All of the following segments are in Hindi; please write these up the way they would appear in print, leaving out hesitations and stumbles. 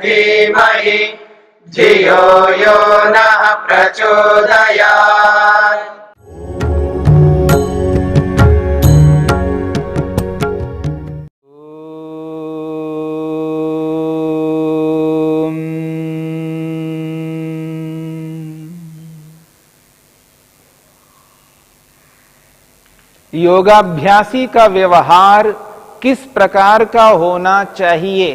धीमहि धियो यो नः प्रचोदयात्। योगाभ्यासी का व्यवहार किस प्रकार का होना चाहिए,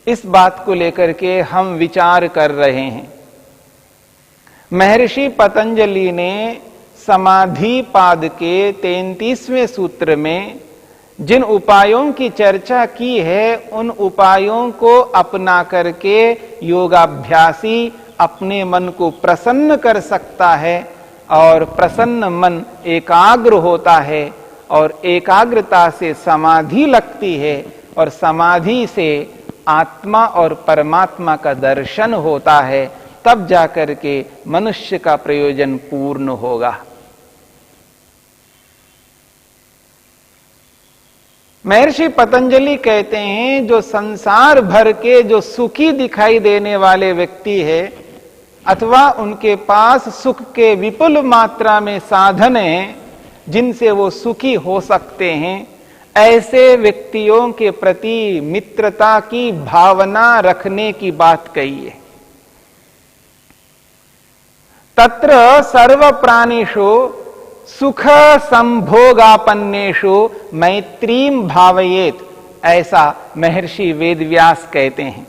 इस बात को लेकर के हम विचार कर रहे हैं। महर्षि पतंजलि ने समाधि पाद के 33वें सूत्र में जिन उपायों की चर्चा की है, उन उपायों को अपना करके योगाभ्यासी अपने मन को प्रसन्न कर सकता है और प्रसन्न मन एकाग्र होता है और एकाग्रता से समाधि लगती है और समाधि से आत्मा और परमात्मा का दर्शन होता है। तब जाकर के मनुष्य का प्रयोजन पूर्ण होगा। महर्षि पतंजलि कहते हैं, जो संसार भर के जो सुखी दिखाई देने वाले व्यक्ति है अथवा उनके पास सुख के विपुल मात्रा में साधन हैं जिनसे वो सुखी हो सकते हैं, ऐसे व्यक्तियों के प्रति मित्रता की भावना रखने की बात कही है। तत्र सर्व प्राणिषु सुख संभोगापन्नेषु मैत्रीम भावयेत, ऐसा महर्षि वेदव्यास कहते हैं।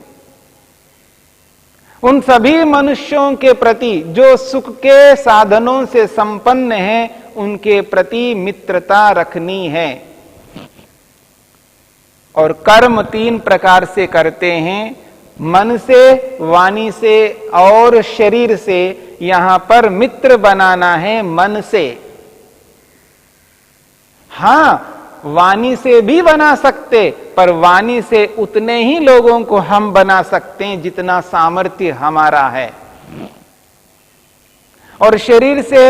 उन सभी मनुष्यों के प्रति जो सुख के साधनों से संपन्न हैं, उनके प्रति मित्रता रखनी है। और कर्म 3 प्रकार से करते हैं, मन से, वाणी से और शरीर से। यहां पर मित्र बनाना है मन से। हां, वाणी से भी बना सकते, पर वाणी से उतने ही लोगों को हम बना सकते हैं जितना सामर्थ्य हमारा है, और शरीर से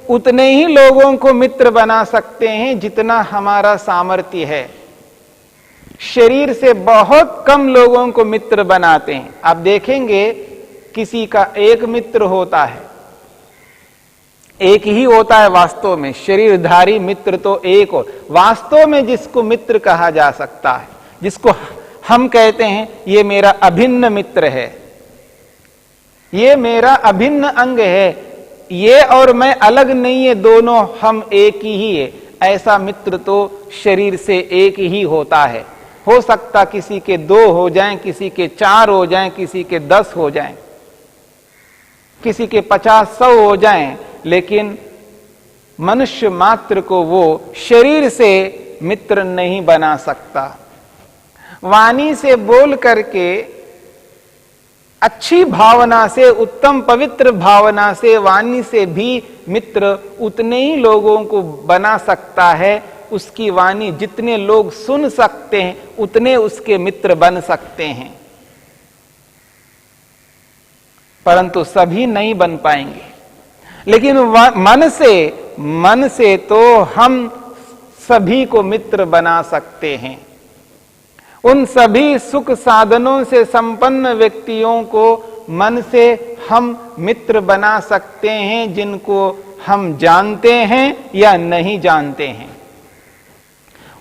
उतने ही लोगों को मित्र बना सकते हैं जितना हमारा सामर्थ्य है। शरीर से बहुत कम लोगों को मित्र बनाते हैं। आप देखेंगे किसी का एक मित्र होता है, एक ही होता है वास्तव में, शरीरधारी मित्र तो एक हो। वास्तव में जिसको मित्र कहा जा सकता है, जिसको हम कहते हैं ये मेरा अभिन्न मित्र है, ये मेरा अभिन्न अंग है, ये और मैं अलग नहीं है, दोनों हम एक ही है, ऐसा मित्र तो शरीर से एक ही होता है। हो सकता किसी के 2 हो जाएं, किसी के 4 हो जाएं, किसी के 10 हो जाएं, किसी के 50-100 हो जाएं, लेकिन मनुष्य मात्र को वो शरीर से मित्र नहीं बना सकता। वाणी से बोल करके, अच्छी भावना से, उत्तम पवित्र भावना से, वाणी से भी मित्र उतने ही लोगों को बना सकता है। उसकी वाणी जितने लोग सुन सकते हैं, उतने उसके मित्र बन सकते हैं, परंतु सभी नहीं बन पाएंगे। लेकिन मन से तो हम सभी को मित्र बना सकते हैं। उन सभी सुख साधनों से संपन्न व्यक्तियों को मन से हम मित्र बना सकते हैं, जिनको हम जानते हैं या नहीं जानते हैं।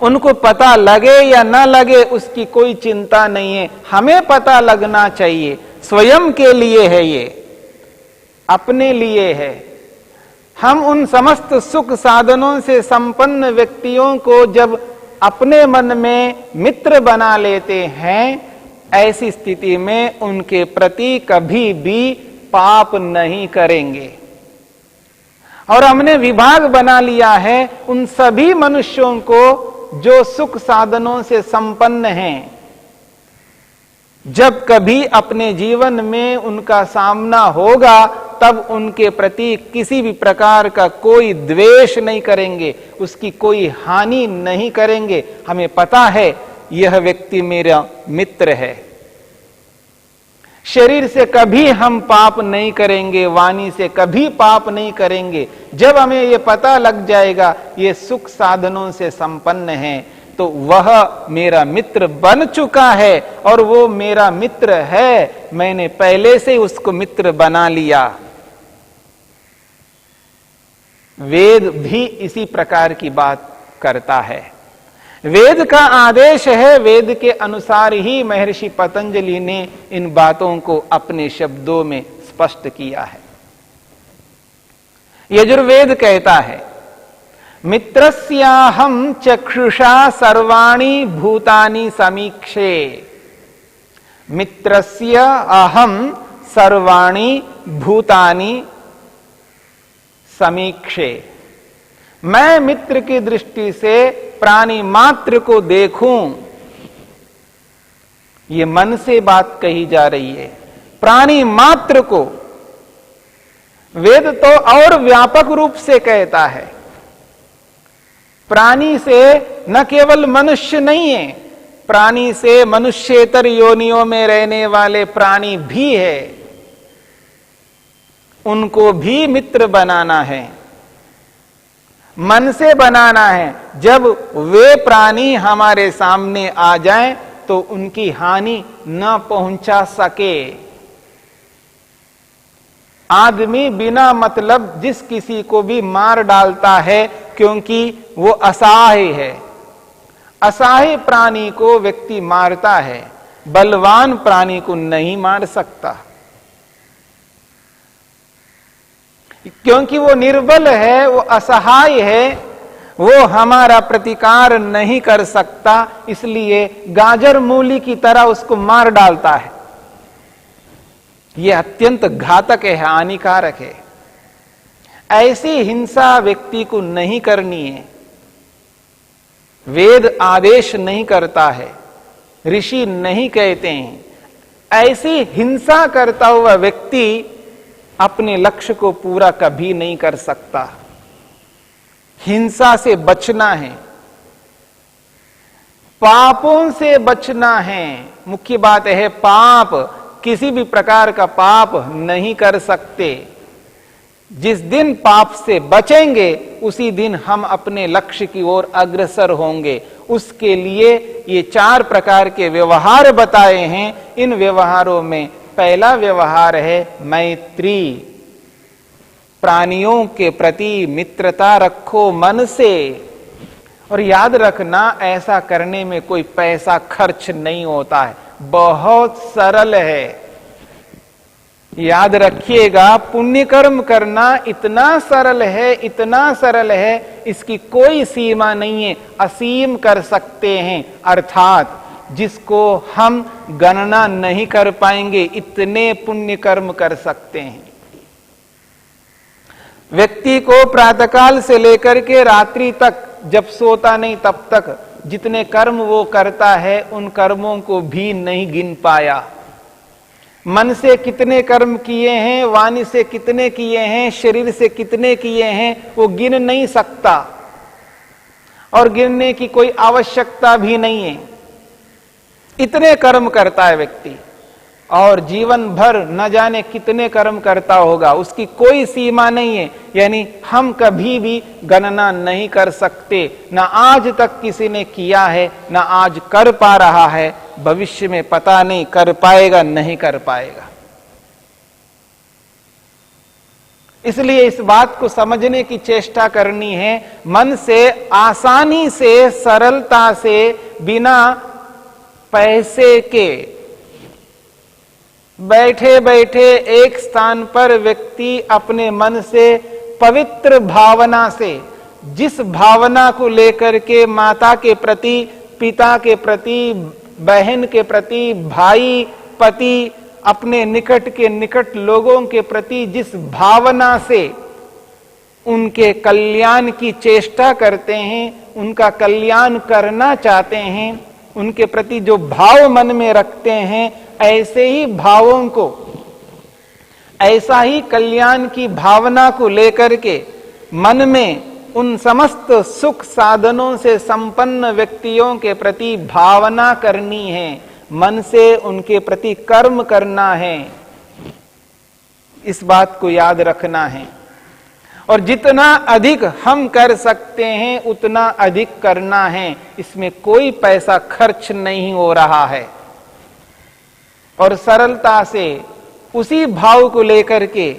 उनको पता लगे या ना लगे उसकी कोई चिंता नहीं है, हमें पता लगना चाहिए। स्वयं के लिए है, ये अपने लिए है। हम उन समस्त सुख साधनों से संपन्न व्यक्तियों को जब अपने मन में मित्र बना लेते हैं, ऐसी स्थिति में उनके प्रति कभी भी पाप नहीं करेंगे। और हमने विभाग बना लिया है उन सभी मनुष्यों को जो सुख साधनों से संपन्न हैं। जब कभी अपने जीवन में उनका सामना होगा, तब उनके प्रति किसी भी प्रकार का कोई द्वेष नहीं करेंगे, उसकी कोई हानि नहीं करेंगे। हमें पता है यह व्यक्ति मेरा मित्र है। शरीर से कभी हम पाप नहीं करेंगे, वाणी से कभी पाप नहीं करेंगे। जब हमें यह पता लग जाएगा ये सुख साधनों से संपन्न है, तो वह मेरा मित्र बन चुका है और वो मेरा मित्र है, मैंने पहले से उसको मित्र बना लिया। वेद भी इसी प्रकार की बात करता है। वेद का आदेश है, वेद के अनुसार ही महर्षि पतंजलि ने इन बातों को अपने शब्दों में स्पष्ट किया है। यजुर्वेद कहता है, मित्रस्याहं चक्षुषा सर्वाणि भूतानि समीक्षे। मित्रस्य अहं सर्वाणि भूतानि समीक्षे। मैं मित्र की दृष्टि से प्राणी मात्र को देखूं, ये मन से बात कही जा रही है। प्राणी मात्र को वेद तो और व्यापक रूप से कहता है। प्राणी से न केवल मनुष्य नहीं है, प्राणी से मनुष्येतर योनियों में रहने वाले प्राणी भी है, उनको भी मित्र बनाना है, मन से बनाना है। जब वे प्राणी हमारे सामने आ जाएं तो उनकी हानि न पहुंचा सके। आदमी बिना मतलब जिस किसी को भी मार डालता है क्योंकि वो असहाय है। असहाय प्राणी को व्यक्ति मारता है, बलवान प्राणी को नहीं मार सकता, क्योंकि वो निर्बल है, वो असहाय है, वो हमारा प्रतिकार नहीं कर सकता, इसलिए गाजर मूली की तरह उसको मार डालता है। यह अत्यंत घातक है, हानिकारक है। ऐसी हिंसा व्यक्ति को नहीं करनी है। वेद आदेश नहीं करता है, ऋषि नहीं कहते हैं। ऐसी हिंसा करता हुआ व्यक्ति अपने लक्ष्य को पूरा कभी नहीं कर सकता। हिंसा से बचना है, पापों से बचना है। मुख्य बात है, पाप, किसी भी प्रकार का पाप नहीं कर सकते। जिस दिन पाप से बचेंगे उसी दिन हम अपने लक्ष्य की ओर अग्रसर होंगे। उसके लिए ये 4 प्रकार के व्यवहार बताए हैं। इन व्यवहारों में पहला व्यवहार है मैत्री। प्राणियों के प्रति मित्रता रखो मन से। और याद रखना, ऐसा करने में कोई पैसा खर्च नहीं होता है, बहुत सरल है। याद रखिएगा, पुण्य कर्म करना इतना सरल है, इतना सरल है, इसकी कोई सीमा नहीं है। असीम कर सकते हैं, अर्थात जिसको हम गणना नहीं कर पाएंगे, इतने पुण्य कर्म कर सकते हैं। व्यक्ति को प्रातःकाल से लेकर के रात्रि तक, जब सोता नहीं तब तक जितने कर्म वो करता है, उन कर्मों को भी नहीं गिन पाया। मन से कितने कर्म किए हैं, वाणी से कितने किए हैं, शरीर से कितने किए हैं, वो गिन नहीं सकता और गिनने की कोई आवश्यकता भी नहीं है। इतने कर्म करता है व्यक्ति, और जीवन भर न जाने कितने कर्म करता होगा, उसकी कोई सीमा नहीं है। यानी हम कभी भी गणना नहीं कर सकते। न आज तक किसी ने किया है, न आज कर पा रहा है, भविष्य में पता नहीं कर पाएगा नहीं कर पाएगा। इसलिए इस बात को समझने की चेष्टा करनी है। मन से आसानी से, सरलता से, बिना पैसे के बैठे बैठे एक स्थान पर व्यक्ति अपने मन से पवित्र भावना से, जिस भावना को लेकर के माता के प्रति, पिता के प्रति, बहन के प्रति, भाई, पति, अपने निकट के निकट लोगों के प्रति जिस भावना से उनके कल्याण की चेष्टा करते हैं, उनका कल्याण करना चाहते हैं, उनके प्रति जो भाव मन में रखते हैं, ऐसे ही भावों को, ऐसा ही कल्याण की भावना को लेकर के मन में उन समस्त सुख साधनों से संपन्न व्यक्तियों के प्रति भावना करनी है। मन से उनके प्रति कर्म करना है। इस बात को याद रखना है। और जितना अधिक हम कर सकते हैं उतना अधिक करना है। इसमें कोई पैसा खर्च नहीं हो रहा है। और सरलता से उसी भाव को लेकर के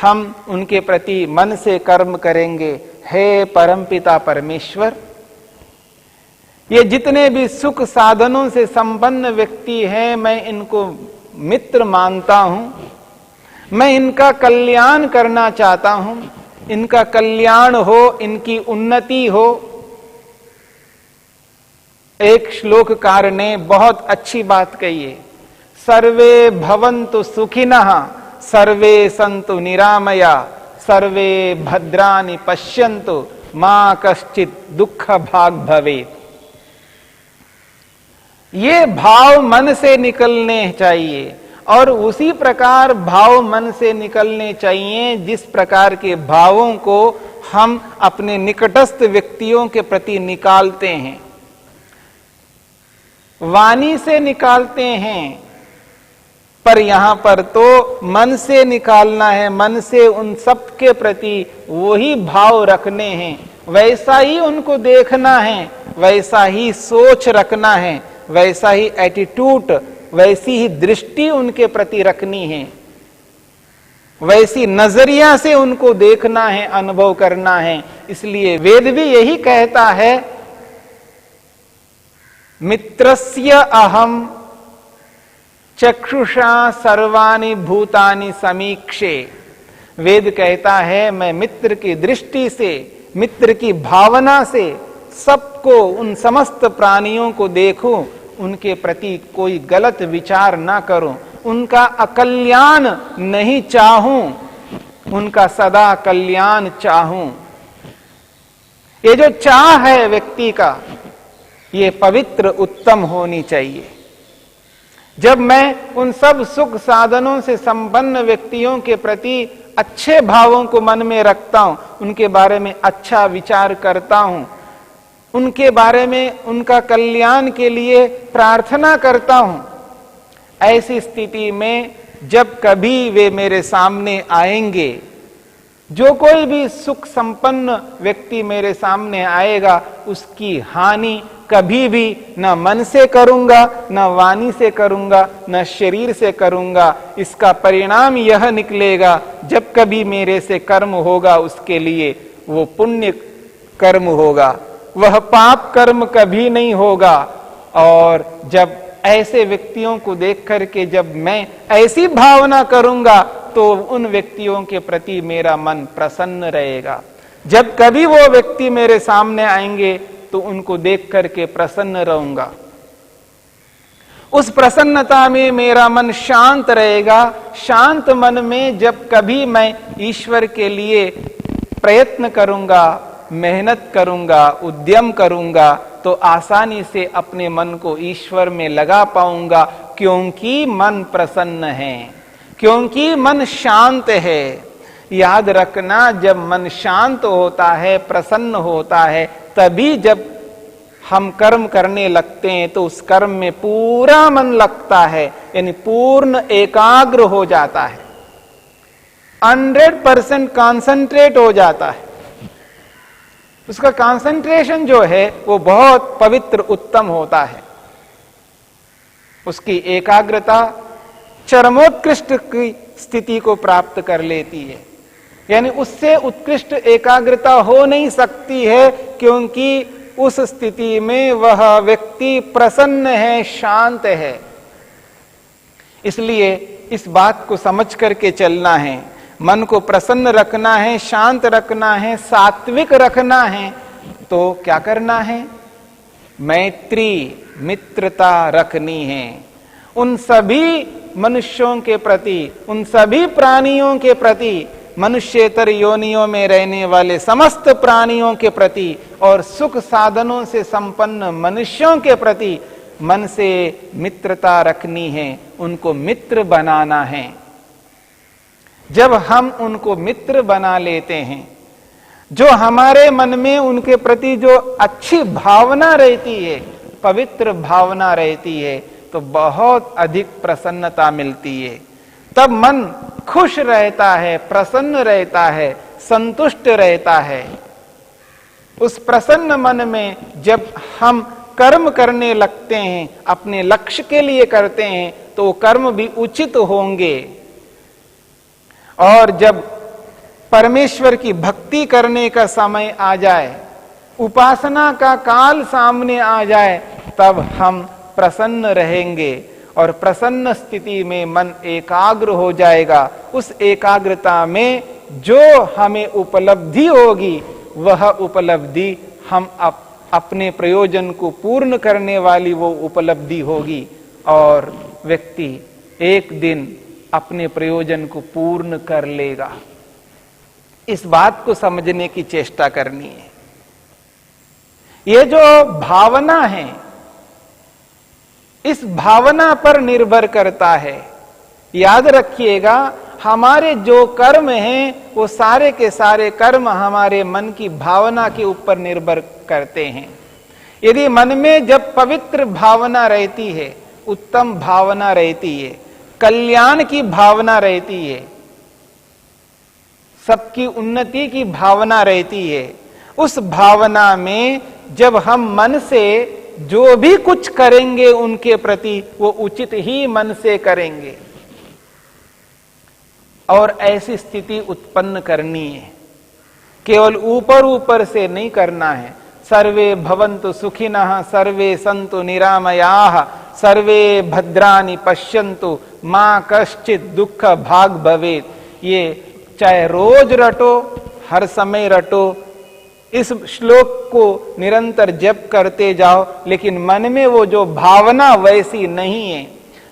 हम उनके प्रति मन से कर्म करेंगे। हे परमपिता परमेश्वर, ये जितने भी सुख साधनों से संपन्न व्यक्ति हैं, मैं इनको मित्र मानता हूं। मैं इनका कल्याण करना चाहता हूं, इनका कल्याण हो, इनकी उन्नति हो। एक श्लोककार ने बहुत अच्छी बात कही है, सर्वे भवन्तु सुखिनः सर्वे सन्तु निरामया सर्वे भद्राणि पश्यन्तु मा कश्चित् दुःख भाग भवेत्। ये भाव मन से निकलने चाहिए और उसी प्रकार भाव मन से निकलने चाहिए जिस प्रकार के भावों को हम अपने निकटस्थ व्यक्तियों के प्रति निकालते हैं, वाणी से निकालते हैं। पर यहां पर तो मन से निकालना है, मन से उन सब के प्रति वही भाव रखने हैं, वैसा ही उनको देखना है, वैसा ही सोच रखना है, वैसा ही एटीट्यूड, वैसी ही दृष्टि उनके प्रति रखनी है, वैसी नजरिया से उनको देखना है, अनुभव करना है। इसलिए वेद भी यही कहता है, मित्रस्य अहम चक्षुषा सर्वाणि भूतानि समीक्षे। वेद कहता है मैं मित्र की दृष्टि से, मित्र की भावना से सबको, उन समस्त प्राणियों को देखूं, उनके प्रति कोई गलत विचार ना करूं, उनका अकल्याण नहीं चाहूं, उनका सदा कल्याण चाहूं। ये जो चाह है व्यक्ति का, ये पवित्र उत्तम होनी चाहिए। जब मैं उन सब सुख साधनों से संपन्न व्यक्तियों के प्रति अच्छे भावों को मन में रखता हूं, उनके बारे में अच्छा विचार करता हूं, उनके बारे में उनका कल्याण के लिए प्रार्थना करता हूं, ऐसी स्थिति में जब कभी वे मेरे सामने आएंगे, जो कोई भी सुख संपन्न व्यक्ति मेरे सामने आएगा, उसकी हानि कभी भी न मन से करूंगा, न वाणी से करूंगा, न शरीर से करूंगा। इसका परिणाम यह निकलेगा, जब कभी मेरे से कर्म होगा उसके लिए वो पुण्य कर्म होगा, वह पाप कर्म कभी नहीं होगा। और जब ऐसे व्यक्तियों को देख करके जब मैं ऐसी भावना करूंगा तो उन व्यक्तियों के प्रति मेरा मन प्रसन्न रहेगा। जब कभी वो व्यक्ति मेरे सामने आएंगे तो उनको देख करके प्रसन्न रहूंगा। उस प्रसन्नता में मेरा मन शांत रहेगा। शांत मन में जब कभी मैं ईश्वर के लिए प्रयत्न करूंगा, मेहनत करूंगा, उद्यम करूंगा, तो आसानी से अपने मन को ईश्वर में लगा पाऊंगा, क्योंकि मन प्रसन्न है, क्योंकि मन शांत है। याद रखना, जब मन शांत होता है, प्रसन्न होता है, तभी जब हम कर्म करने लगते हैं तो उस कर्म में पूरा मन लगता है, यानी पूर्ण एकाग्र हो जाता है, 100% कॉन्सेंट्रेट हो जाता है। उसका कंसंट्रेशन जो है वो बहुत पवित्र उत्तम होता है। उसकी एकाग्रता चरमोत्कृष्ट की स्थिति को प्राप्त कर लेती है, यानी उससे उत्कृष्ट एकाग्रता हो नहीं सकती है, क्योंकि उस स्थिति में वह व्यक्ति प्रसन्न है, शांत है। इसलिए इस बात को समझ करके चलना है, मन को प्रसन्न रखना है, शांत रखना है, सात्विक रखना है। तो क्या करना है? मैत्री, मित्रता रखनी है उन सभी मनुष्यों के प्रति, उन सभी प्राणियों के प्रति, मनुष्येतर योनियों में रहने वाले समस्त प्राणियों के प्रति और सुख साधनों से संपन्न मनुष्यों के प्रति मन से मित्रता रखनी है, उनको मित्र बनाना है। जब हम उनको मित्र बना लेते हैं, जो हमारे मन में उनके प्रति जो अच्छी भावना रहती है, पवित्र भावना रहती है, तो बहुत अधिक प्रसन्नता मिलती है। तब मन खुश रहता है, प्रसन्न रहता है, संतुष्ट रहता है। उस प्रसन्न मन में जब हम कर्म करने लगते हैं, अपने लक्ष्य के लिए करते हैं, तो कर्म भी उचित होंगे। और जब परमेश्वर की भक्ति करने का समय आ जाए, उपासना का काल सामने आ जाए, तब हम प्रसन्न रहेंगे और प्रसन्न स्थिति में मन एकाग्र हो जाएगा। उस एकाग्रता में जो हमें उपलब्धि होगी, वह उपलब्धि हम अपने प्रयोजन को पूर्ण करने वाली वो उपलब्धि होगी, और व्यक्ति एक दिन अपने प्रयोजन को पूर्ण कर लेगा। इस बात को समझने की चेष्टा करनी है। ये जो भावना है, इस भावना पर निर्भर करता है। याद रखिएगा, हमारे जो कर्म हैं वो सारे के सारे कर्म हमारे मन की भावना के ऊपर निर्भर करते हैं। यदि मन में जब पवित्र भावना रहती है, उत्तम भावना रहती है, कल्याण की भावना रहती है, सबकी उन्नति की भावना रहती है, उस भावना में जब हम मन से जो भी कुछ करेंगे उनके प्रति, वो उचित ही मन से करेंगे। और ऐसी स्थिति उत्पन्न करनी है, केवल ऊपर ऊपर से नहीं करना है। सर्वे भवन्तु सुखिनः, सर्वे सन्तु निरामयाः, सर्वे भद्राणि पश्यन्तु, मां कश्चित् दुःख भाग भवेत्। ये चाहे रोज रटो, हर समय रटो, इस श्लोक को निरंतर जप करते जाओ, लेकिन मन में वो जो भावना वैसी नहीं है।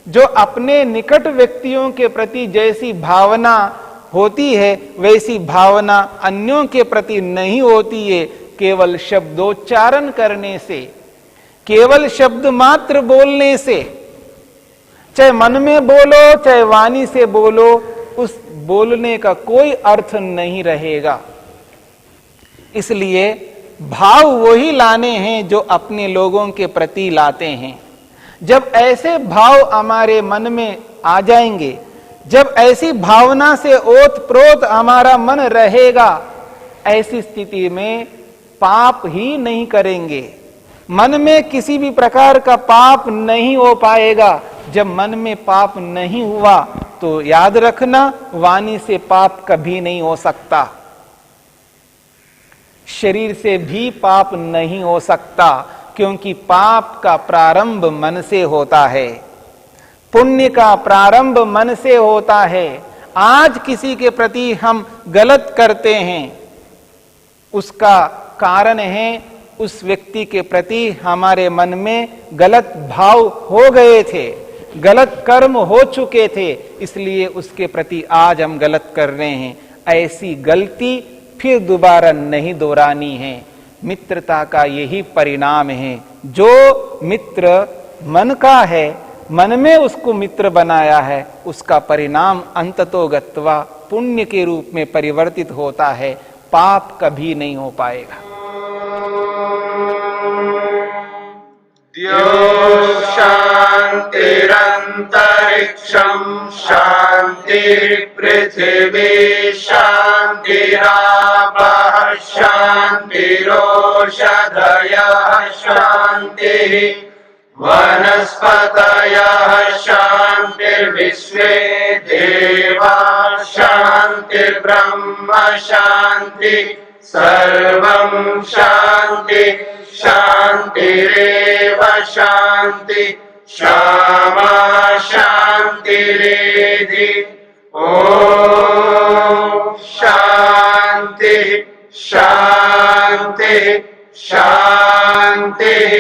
जो अपने निकट व्यक्तियों के प्रति जैसी भावना होती है, वैसी भावना अन्यों के प्रति नहीं होती है। केवल शब्दोच्चारण करने से, केवल शब्द मात्र बोलने से, चाहे मन में बोलो चाहे वाणी से बोलो, उस बोलने का कोई अर्थ नहीं रहेगा। इसलिए भाव वही लाने हैं जो अपने लोगों के प्रति लाते हैं। जब ऐसे भाव हमारे मन में आ जाएंगे, जब ऐसी भावना से ओतप्रोत हमारा मन रहेगा, ऐसी स्थिति में पाप ही नहीं करेंगे। मन में किसी भी प्रकार का पाप नहीं हो पाएगा। जब मन में पाप नहीं हुआ तो याद रखना, वाणी से पाप कभी नहीं हो सकता, शरीर से भी पाप नहीं हो सकता, क्योंकि पाप का प्रारंभ मन से होता है, पुण्य का प्रारंभ मन से होता है। आज किसी के प्रति हम गलत करते हैं, उसका कारण है उस व्यक्ति के प्रति हमारे मन में गलत भाव हो गए थे, गलत कर्म हो चुके थे, इसलिए उसके प्रति आज हम गलत कर रहे हैं। ऐसी गलती फिर दोबारा नहीं दोहरानी है। मित्रता का यही परिणाम है। जो मित्र मन का है, मन में उसको मित्र बनाया है, उसका परिणाम अंततोगत्वा पुण्य के रूप में परिवर्तित होता है, पाप कभी नहीं हो पाएगा। द्यो शान्तिरन्तरिक्षं शान्तिः पृथिवी शान्तिरापः शान्तिरोषधयः शान्तिः वनस्पतयः शान्तिर्विश्वे देवाः शान्तिर्ब्रह्म शान्तिः सर्वं शान्ति शान्तिरेव शान्ति क्षमा शान्तिरेधि। ॐ शान्ति शान्ति शान्तिः।